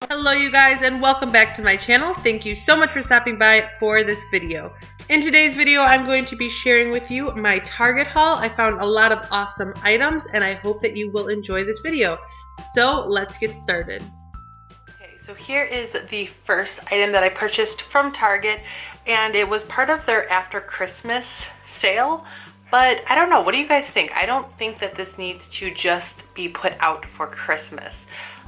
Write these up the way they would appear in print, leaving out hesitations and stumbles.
Hello you guys and welcome back to my channel. Thank you so much for stopping by for this video. In today's video I'm going to be sharing with you my Target haul. I found a lot of awesome items and I hope that you will enjoy this video. So let's get started. Okay, so here is the first item that I purchased from Target and it was part of their after Christmas sale. But I don't know, what do you guys think? I don't think that this needs to just be put out for Christmas.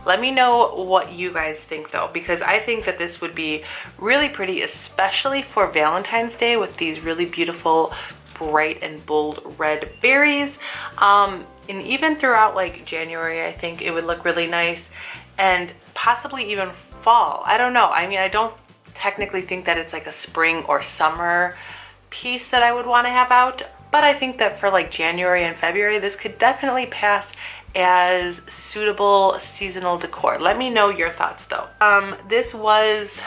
Let me know what you guys think though, because I think that this would be really pretty, especially for Valentine's Day with these really beautiful, bright and bold red berries. And even throughout like January, I think it would look really nice, and possibly even fall. I don't know. I mean, I don't technically think that it's like a spring or summer piece that I would want to have out, but I think that for like January and February, this could definitely pass as suitable seasonal decor. Let me know your thoughts though. This was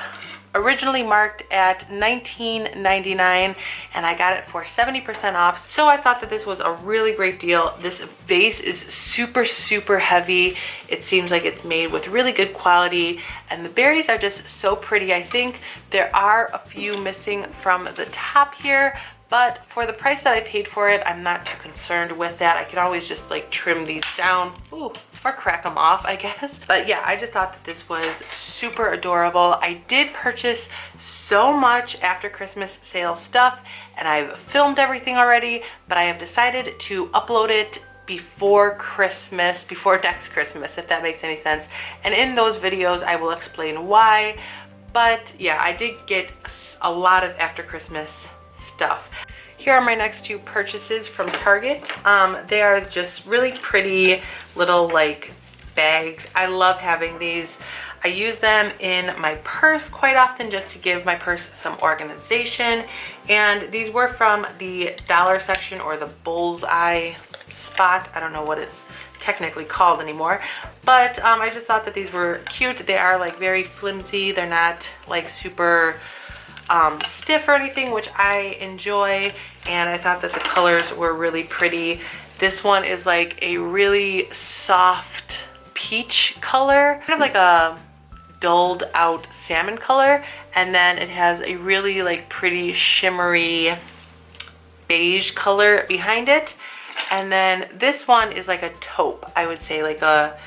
originally marked at $19.99 and I got it for 70% off. So I thought that this was a really great deal. This vase is super heavy. It seems like it's made with really good quality and the berries are just so pretty. I think there are a few missing from the top here, but for the price that I paid for it, I'm not too concerned with that. I can always just like trim these down, ooh, or crack them off, I guess. But yeah, I just thought that this was super adorable. I did purchase so much after Christmas sale stuff and I've filmed everything already, but I have decided to upload it before Christmas, before next Christmas, if that makes any sense. And in those videos, I will explain why. But yeah, I did get a lot of after Christmas stuff. Here are my next two purchases from Target. They are just really pretty little like bags. I love having these. I use them in my purse quite often just to give my purse some organization. And these were from the dollar section or the bullseye spot. I don't know what it's technically called anymore, but I just thought that these were cute. They are like very flimsy. They're not like super stiff or anything, which I enjoy, and I thought that the colors were really pretty. This one is like a really soft peach color, kind of like a dulled out salmon color, and then it has a really like pretty shimmery beige color behind it. And then this one is like a taupe, I would say, like a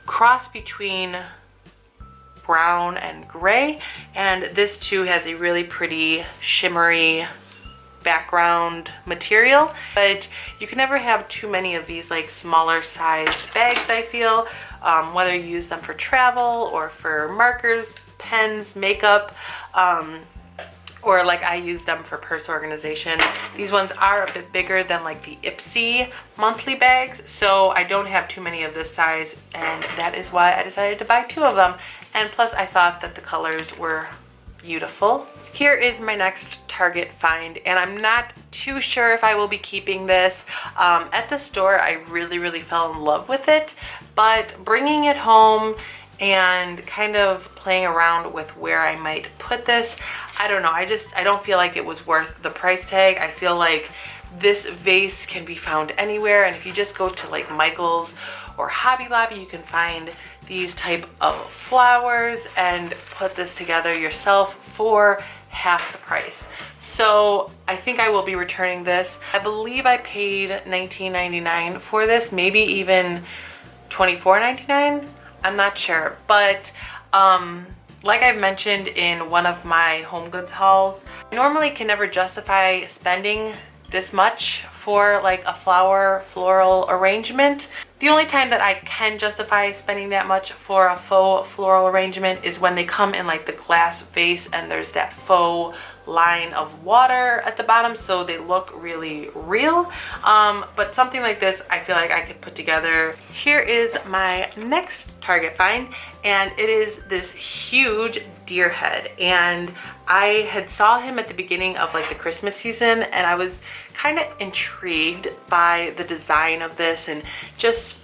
cross between brown and gray, and this too has a really pretty shimmery background material. But you can never have too many of these like smaller sized bags, I feel, whether you use them for travel or for markers, pens, makeup, or like I use them for purse organization. These ones are a bit bigger than like the Ipsy monthly bags, so I don't have too many of this size, and that is why I decided to buy two of them. And plus I thought that the colors were beautiful. Here is my next Target find, and I'm not too sure if I will be keeping this. At the store I really fell in love with it, but bringing it home and kind of playing around with where I might put this, I don't know, I don't feel like it was worth the price tag. I feel like this vase can be found anywhere, and if you just go to like Michael's or Hobby Lobby, you can find these type of flowers and put this together yourself for half the price. So I think I will be returning this. I believe I paid $19.99 for this, maybe even $24.99. I'm not sure, but like I've mentioned in one of my home goods hauls, I normally can never justify spending this much for like a floral arrangement. The only time that I can justify spending that much for a faux floral arrangement is when they come in like the glass vase and there's that faux line of water at the bottom, so they look really real. But something like this I feel like I could put together. Here is my next Target find, and it is this huge deer head, and I had saw him at the beginning of like the Christmas season, and I was kind of intrigued by the design of this and just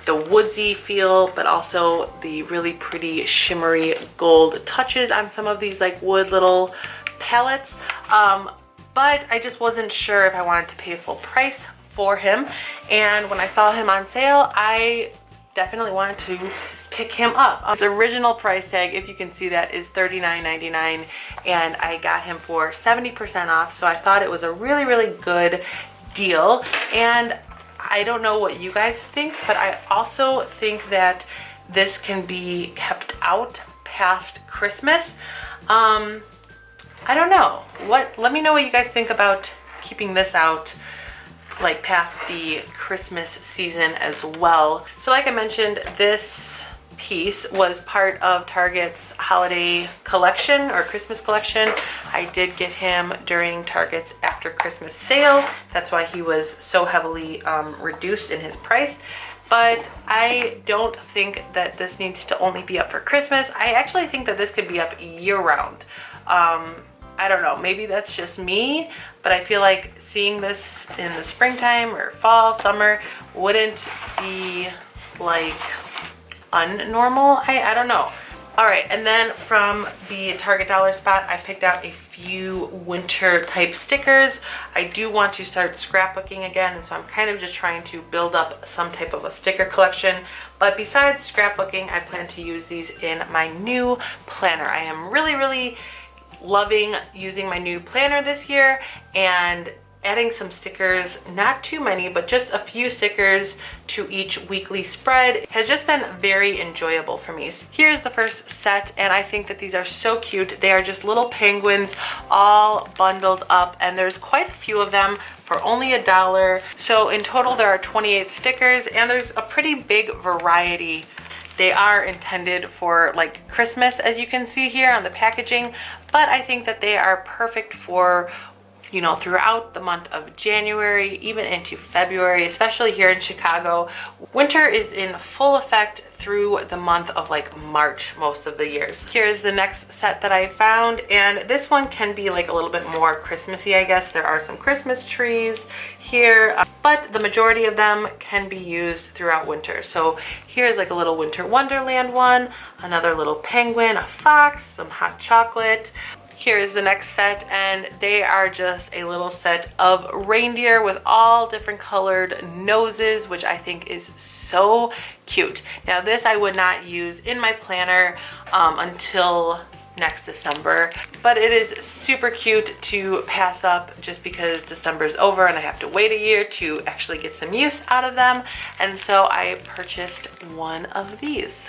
the woodsy feel, but also the really pretty shimmery gold touches on some of these like wood little palettes. But I just wasn't sure if I wanted to pay full price for him, and when I saw him on sale, I definitely wanted to pick him up. His original price tag, if you can see that, is $39.99, and I got him for 70% off, so I thought it was a really, really good deal. And I don't know what you guys think, but I also think that this can be kept out past Christmas. I don't know. Let me know what you guys think about keeping this out like past the Christmas season as well. So like I mentioned, this piece was part of Target's holiday collection or Christmas collection. I did get him during Target's after Christmas sale. That's why he was so heavily reduced in his price. But I don't think that this needs to only be up for Christmas. I actually think that this could be up year-round. I don't know, maybe that's just me, but I feel like seeing this in the springtime or fall, summer wouldn't be like unnormal. I don't know. All right, and then from the Target dollar spot, I picked out a few winter type stickers. I do want to start scrapbooking again, and so I'm kind of just trying to build up some type of a sticker collection. But besides scrapbooking, I plan to use these in my new planner. I am really, really loving using my new planner this year and adding some stickers, not too many, but just a few stickers to each weekly spread has just been very enjoyable for me. So here's the first set, and I think that these are so cute. They are just little penguins all bundled up, and there's quite a few of them for only $1. So in total there are 28 stickers, and there's a pretty big variety. They are intended for like Christmas, as you can see here on the packaging, but I think that they are perfect for, you know, throughout the month of January, even into February, especially here in Chicago. Winter is in full effect through the month of like March most of the years. Here's the next set that I found, and this one can be like a little bit more Christmassy, I guess. There are some Christmas trees here, but the majority of them can be used throughout winter. So here's like a little winter wonderland one, another little penguin, a fox, some hot chocolate. Here's the next set, and they are just a little set of reindeer with all different colored noses, which I think is so cute. Now this I would not use in my planner until next December, but it is super cute to pass up just because December's over and I have to wait a year to actually get some use out of them, and so I purchased one of these.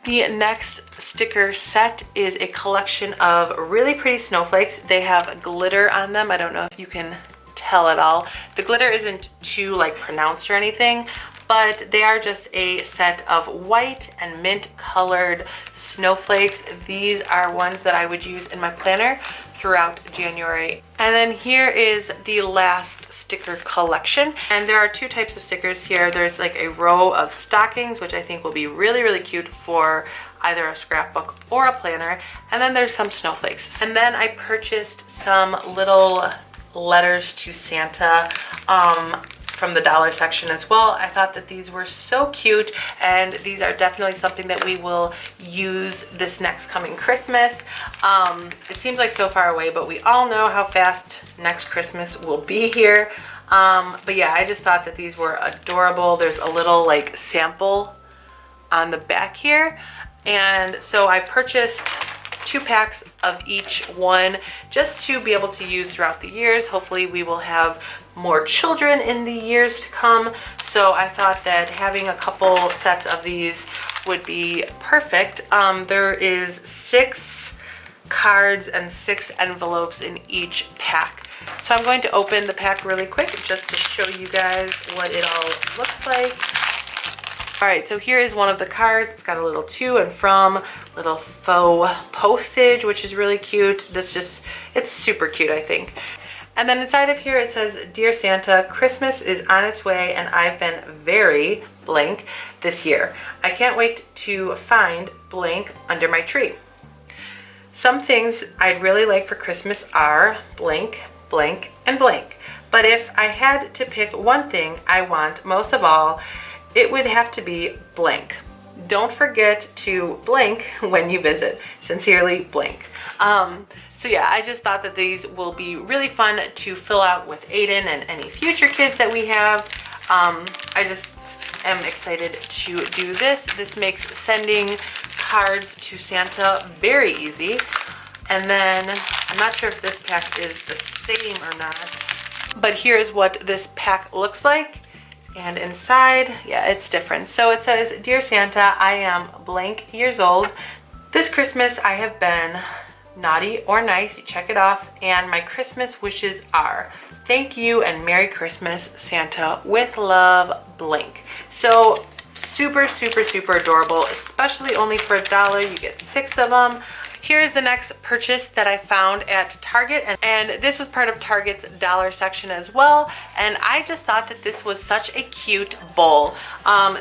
The next sticker set is a collection of really pretty snowflakes. They have glitter on them. I don't know if you can tell at all. The glitter isn't too like pronounced or anything, but they are just a set of white and mint colored snowflakes. These are ones that I would use in my planner throughout January. And then here is the last sticker collection, and there are two types of stickers here. There's like a row of stockings, which I think will be really, really cute for either a scrapbook or a planner, and then there's some snowflakes. And then I purchased some little letters to Santa from the dollar section as well. I thought that these were so cute, and these are definitely something that we will use this next coming Christmas. It seems like so far away, but we all know how fast next Christmas will be here. But yeah, I just thought that these were adorable. There's a little like sample on the back here, and so I purchased 2 packs of each one just to be able to use throughout the years. Hopefully we will have more children in the years to come, so I thought that having a couple sets of these would be perfect. There is 6 cards and 6 envelopes in each pack. So I'm going to open the pack really quick just to show you guys what it all looks like. All right, so here is one of the cards. It's got a little to and from, little faux postage, which is really cute. It's super cute, I think. And then inside of here it says, "Dear Santa, Christmas is on its way and I've been very blank this year. I can't wait to find blank under my tree. Some things I'd really like for Christmas are blank, blank, and blank. But if I had to pick one thing I want most of all, it would have to be blank. Don't forget to blank when you visit. Sincerely, blank." So yeah, I just thought that these will be really fun to fill out with Aiden and any future kids that we have. I just am excited to do this. This makes sending cards to Santa very easy. And then, I'm not sure if this pack is the same or not, but here's what this pack looks like. And inside, yeah, it's different. So it says, "Dear Santa, I am blank years old. This Christmas I have been naughty or nice," you check it off, "and my Christmas wishes are, thank you and Merry Christmas, Santa. With love, blank." So super, super, super adorable, especially only for $1. You get 6 of them. Here's the next purchase that I found at Target, and this was part of Target's dollar section as well, and I just thought that this was such a cute bowl.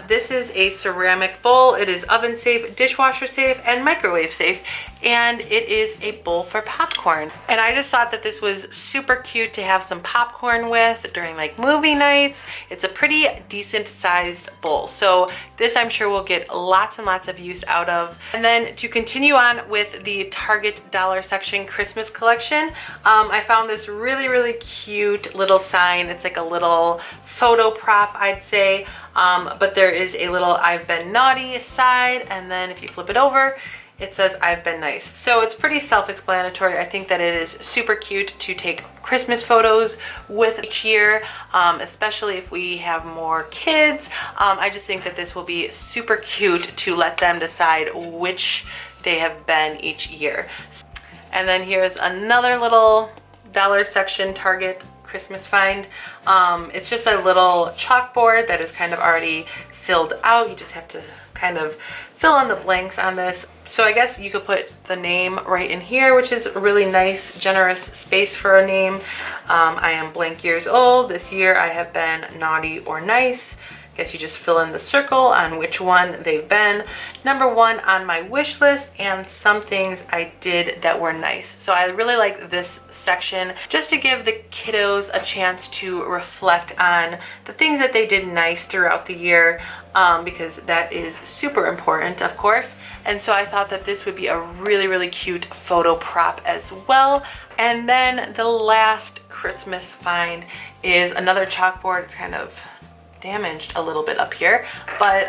This is a ceramic bowl. It is oven safe, dishwasher safe, and microwave safe, and it is a bowl for popcorn. And I just thought that this was super cute to have some popcorn with during like movie nights. It's a pretty decent sized bowl, so this I'm sure will get lots and lots of use out of. And then to continue on with the Target dollar section Christmas collection, I found this really, really cute little sign. It's like a little photo prop, I'd say, but there is a little "I've been naughty" side, and then if you flip it over, it says "I've been nice." So it's pretty self-explanatory. I think that it is super cute to take Christmas photos with each year, especially if we have more kids. I just think that this will be super cute to let them decide which they have been each year. And then here's another little dollar section Target Christmas find. It's just a little chalkboard that is kind of already filled out. You just have to kind of fill in the blanks on this. So I guess you could put the name right in here, which is a really nice, generous space for a name. I am blank years old. This year I have been naughty or nice. I guess you just fill in the circle on which one they've been. Number 1 on my wish list, and some things I did that were nice. So I really like this section just to give the kiddos a chance to reflect on the things that they did nice throughout the year, because that is super important, of course. And so I thought that this would be a really, really cute photo prop as well. And then the last Christmas find is another chalkboard. It's kind of damaged a little bit up here, but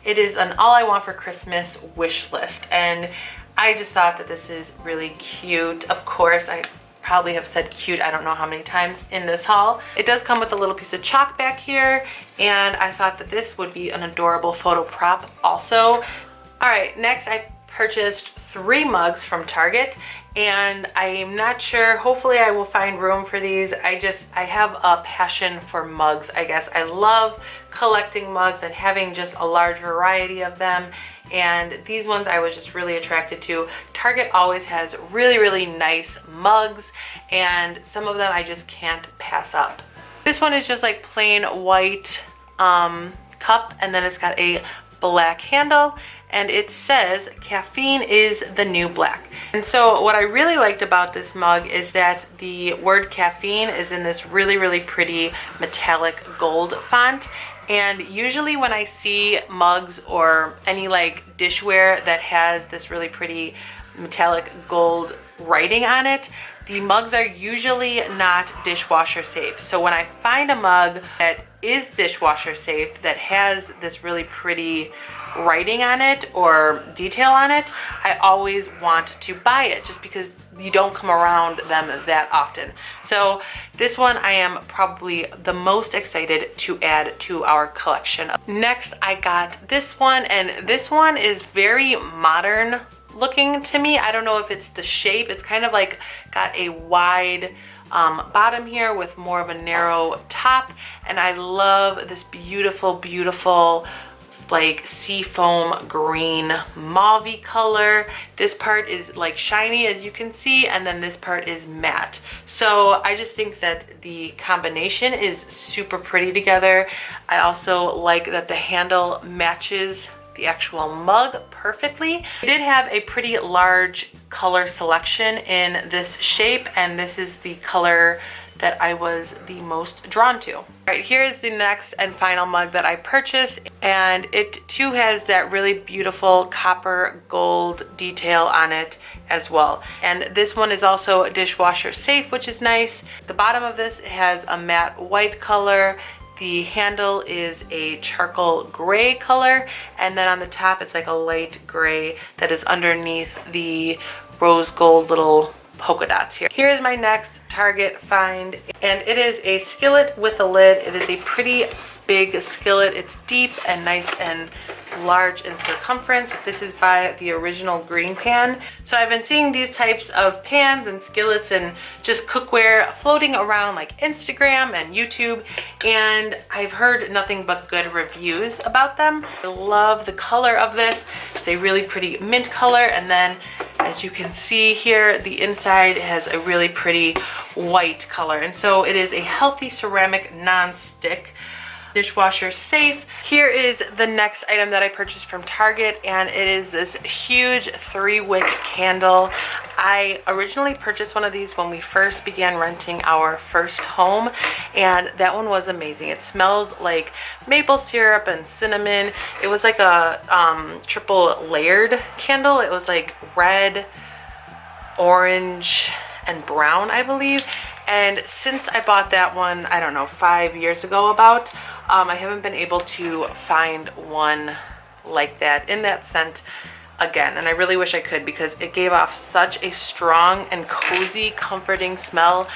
it is an "All I Want for Christmas" wish list, and I just thought that this is really cute. Of course, I probably have said cute I don't know how many times in this haul. It does come with a little piece of chalk back here, and I thought that this would be an adorable photo prop also. All right, next I purchased 3 mugs from Target, and I'm not sure, hopefully I will find room for these. I have a passion for mugs, I guess. I love collecting mugs and having just a large variety of them, and these ones I was just really attracted to. Target always has really, really nice mugs, and some of them I just can't pass up. This one is just like plain white cup, and then it's got a black handle, and it says "Caffeine is the new black." And so what I really liked about this mug is that the word caffeine is in this really, really pretty metallic gold font. And usually when I see mugs or any like dishware that has this really pretty metallic gold writing on it, the mugs are usually not dishwasher safe. So when I find a mug that is dishwasher safe, that has this really pretty writing on it or detail on it, I always want to buy it just because you don't come around them that often. So this one I am probably the most excited to add to our collection. Next I got this one, and this one is very modern looking to me. I don't know if it's the shape. It's kind of like got a wide bottom here with more of a narrow top, and I love this beautiful, beautiful like seafoam green mauve color. This part is like shiny, as you can see, and then this part is matte. So I just think that the combination is super pretty together. I also like that the handle matches the actual mug perfectly. We did have a pretty large color selection in this shape, and this is the color that I was the most drawn to. All right, here's the next and final mug that I purchased, and it too has that really beautiful copper gold detail on it as well. And this one is also dishwasher safe, which is nice. The bottom of this has a matte white color. The handle is a charcoal gray color, and then on the top it's like a light gray that is underneath the rose gold little polka dots here. Here is my next Target find, and it is a skillet with a lid. It is a pretty big skillet. It's deep and nice and large in circumference. This is by the Original Green Pan. So I've been seeing these types of pans and skillets and just cookware floating around like Instagram and YouTube, and I've heard nothing but good reviews about them. I love the color of this. It's a really pretty mint color, and then as you can see here, the inside has a really pretty white color, and so it is a healthy ceramic non-stick, dishwasher safe. Here is the next item that I purchased from Target, and it is this huge 3-wick candle. I originally purchased one of these when we first began renting our first home, and that one was amazing. It smelled like maple syrup and cinnamon. It was like a triple layered candle. It was like red, orange, and brown, I believe. And since I bought that one, I don't know, 5 years ago about, I haven't been able to find one like that in that scent again, and I really wish I could, because it gave off such a strong and cozy, comforting smell.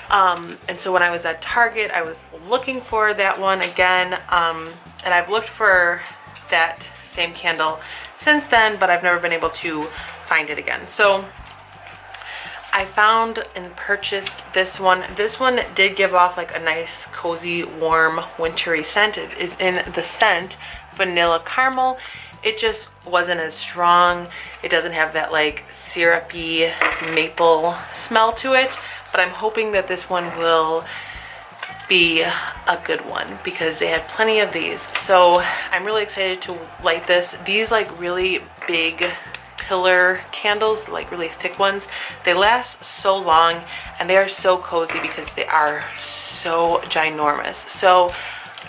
And so when I was at Target, I was looking for that one again, and I've looked for that same candle since then, but I've never been able to find it again. So I found and purchased this one. This one did give off like a nice, cozy, warm, wintry scent. It is in the scent Vanilla Caramel. It just wasn't as strong. It doesn't have that like syrupy maple smell to it, but I'm hoping that this one will be a good one, because they had plenty of these. So I'm really excited to light this. These like really big pillar candles, like really thick ones, they last so long, and they are so cozy because they are so ginormous. So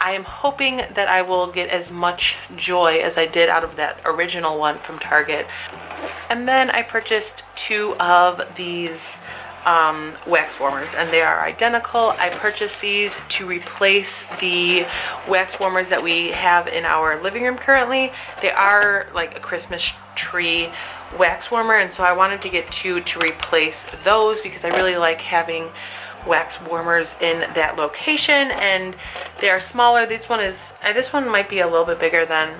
I am hoping that I will get as much joy as I did out of that original one from Target. And then I purchased 2 of these wax warmers, and they are identical. I purchased these to replace the wax warmers that we have in our living room currently. They are like a Christmas tree wax warmer, and so I wanted to get 2 to replace those, because I really like having wax warmers in that location, and they are smaller. This one might be a little bit bigger than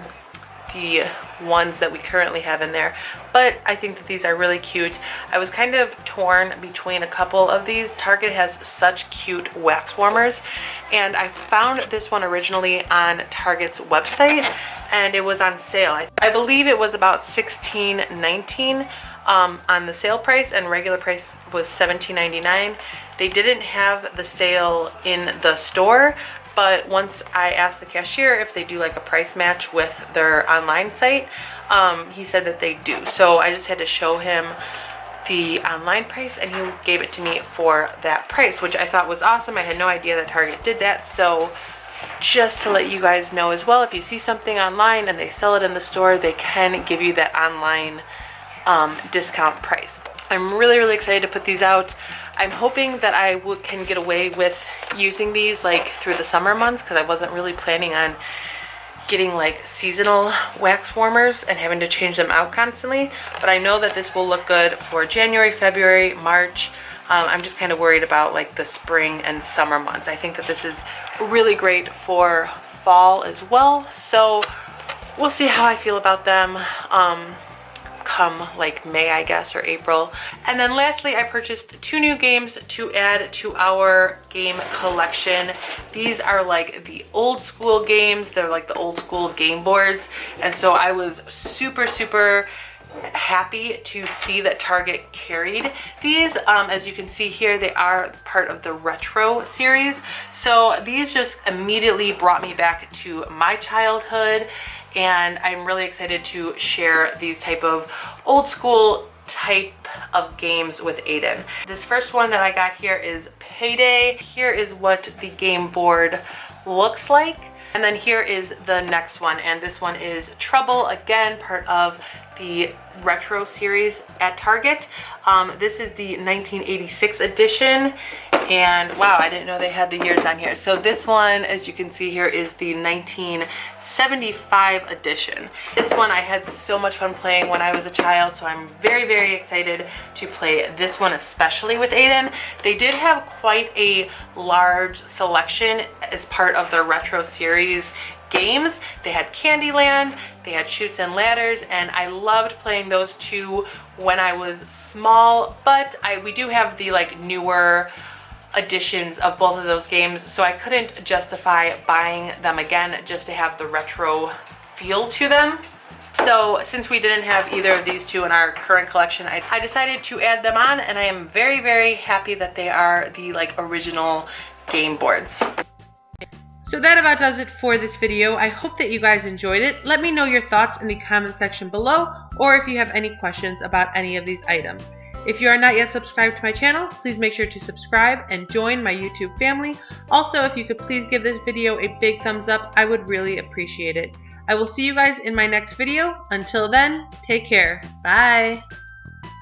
the ones that we currently have in there, but I think that these are really cute. I was kind of torn between a couple of these. Target has such cute wax warmers, and I found this one originally on Target's website, and it was on sale. I believe it was about $16.19 on the sale price, and regular price was $17.99. They didn't have the sale in the store, but once I asked the cashier if they do like a price match with their online site, he said that they do. So I just had to show him the online price, and he gave it to me for that price, which I thought was awesome. I had no idea that Target did that. So just to let you guys know as well, if you see something online and they sell it in the store, they can give you that online discount price. I'm really, really excited to put these out. I'm hoping that I can get away with using these like through the summer months, because I wasn't really planning on getting like seasonal wax warmers and having to change them out constantly. But I know that this will look good for January, February, March. I'm just kind of worried about like the spring and summer months. I think that this is really great for fall as well. So we'll see how I feel about them come like May, I guess, or April. And then lastly, I purchased 2 new games to add to our game collection. These are like the old school games. They're like the old school game boards, and so I was super happy to see that Target carried these. As you can see here, they are part of the retro series, so these just immediately brought me back to my childhood, and I'm really excited to share these type of old school type of games with Aiden. This first one that I got here is Payday. Here is what the game board looks like, and then here is the next one, and this one is Trouble, again part of the retro series at Target. This is the 1986 edition, And wow, I didn't know they had the years on here. So this one, as you can see here, is the 1975 edition. This one I had so much fun playing when I was a child, so I'm very, very excited to play this one, especially with Aiden. They did have quite a large selection as part of their retro series games. They had Candyland, they had Chutes and Ladders, and I loved playing those two when I was small, but we do have the like newer editions of both of those games, so I couldn't justify buying them again just to have the retro feel to them. So since we didn't have either of these two in our current collection, I decided to add them on, and I am very, very happy that they are the like original game boards. So that about does it for this video. I hope that you guys enjoyed it. Let me know your thoughts in the comment section below, or if you have any questions about any of these items. If you are not yet subscribed to my channel, please make sure to subscribe and join my YouTube family. Also, if you could please give this video a big thumbs up, I would really appreciate it. I will see you guys in my next video. Until then, take care. Bye.